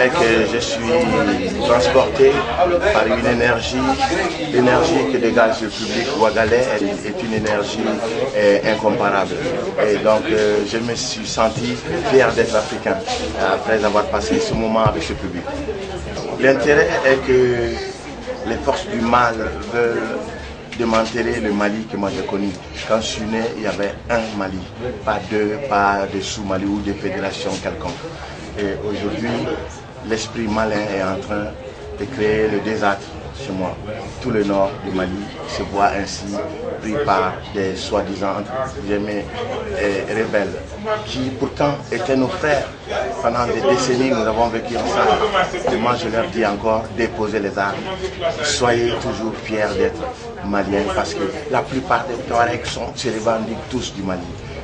est que je suis transporté par une énergie. L'énergie que dégage le public ouagalais est une énergie incomparable. Et donc je me suis senti fier d'être africain après avoir passé ce moment avec ce public. L'intérêt est que les forces du mal veulent démanteler le Mali que moi j'ai connu. Quand je suis né, il y avait un Mali, pas deux, pas de sous-Mali ou de fédérations quelconques. Et aujourd'hui, l'esprit malin est en train de créer le désastre chez moi. Tout le nord du Mali se voit ainsi pris par des soi-disant rebelles qui pourtant étaient nos frères. Pendant des décennies, nous avons vécu ensemble. Et moi, je leur dis encore, déposez les armes. Soyez toujours fiers d'être maliens parce que la plupart des Touaregs se revendiquent tous du Mali.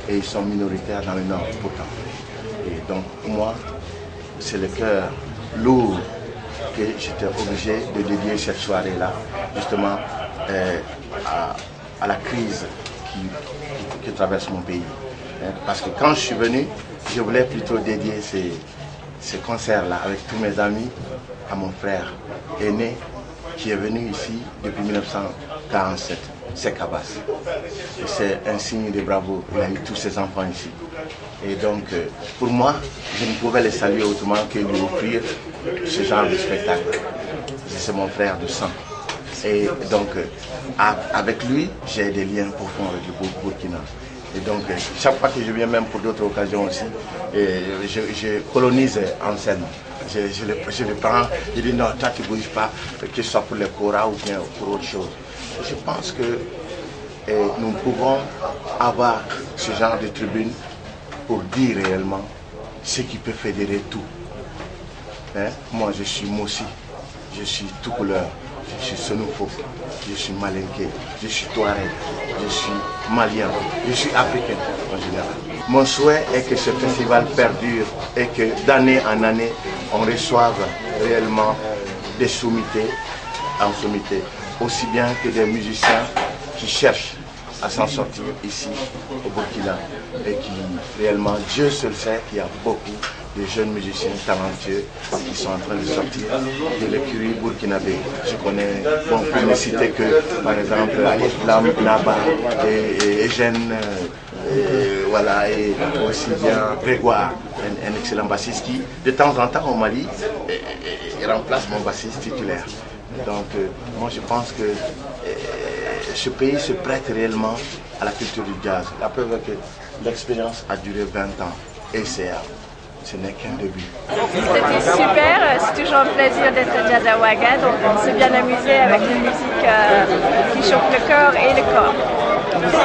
Et ils sont minoritaires dans le nord pourtant. Et donc, moi, c'est le cœur lourd que j'étais obligé de dédier cette soirée-là, justement, à la crise qui traverse mon pays. Parce que quand je suis venu, je voulais plutôt dédier ces concerts-là avec tous mes amis à mon frère aîné qui est venu ici depuis 1947, Seck Abbas. C'est un signe de bravoure, il a eu tous ses enfants ici. Et donc, pour moi, je ne pouvais les saluer autrement que lui offrir ce genre de spectacle. C'est mon frère de sang. Et donc, avec lui, j'ai des liens profonds avec le Burkina. Et donc, chaque fois que je viens, même pour d'autres occasions aussi, je colonise en scène. Je le prends, je dis non, toi tu ne bouges pas, que ce soit pour les Kora ou bien pour autre chose. Je pense que nous pouvons avoir ce genre de tribune pour dire réellement ce qui peut fédérer tout. Moi je suis Mossi, je suis tout couleur, je suis Senufo, je suis Malinké, je suis Touareg, je suis Malien, je suis africain en général. Mon souhait est que ce festival perdure et que d'année en année, on reçoive réellement des sommités en sommité, aussi bien que des musiciens qui cherchent à s'en sortir ici au Burkina et qui réellement, Dieu seul sait qu'il y a beaucoup de jeunes musiciens talentueux qui sont en train de sortir de l'écurie burkinabé. Je connais, bon, pour ne citer que par exemple Alif Lam, Naba et Eugène, voilà, et aussi bien Grégoire, un excellent bassiste qui de temps en temps au Mali remplace mon bassiste titulaire. Donc moi je pense que ce pays se prête réellement à la culture du jazz. La preuve est que l'expérience a duré 20 ans et ce n'est qu'un début. C'était super, c'est toujours un plaisir d'être au Jazz à Ouaga, donc on s'est bien amusé avec une musique qui chauffe le cœur et le corps.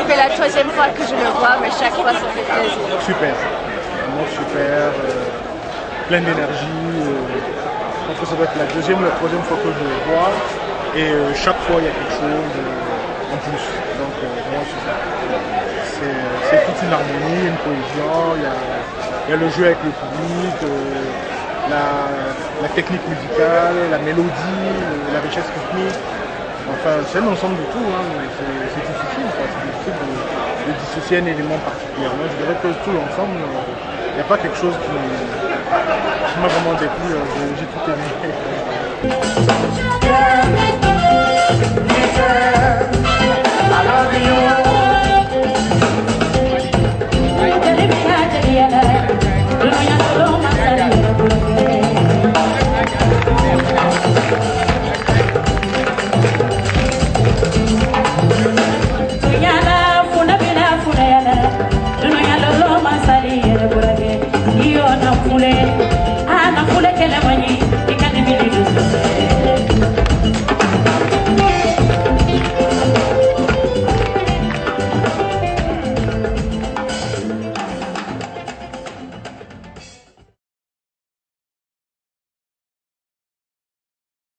C'est la troisième fois que je le vois, mais chaque fois ça fait plaisir. Super, vraiment super, plein d'énergie. Je pense que ça doit être la deuxième ou la troisième fois que je le vois, et chaque fois il y a quelque chose en plus. Donc vraiment c'est toute une harmonie, une cohésion. Il y a le jeu avec le public, la technique musicale, la mélodie, la richesse rythmique. Enfin, c'est un ensemble de tout. Hein. C'est difficile, quoi. C'est difficile de dissocier un élément particulièrement. Je dirais que tout l'ensemble, il n'y a pas quelque chose qui m'a vraiment déplu. J'ai tout aimé.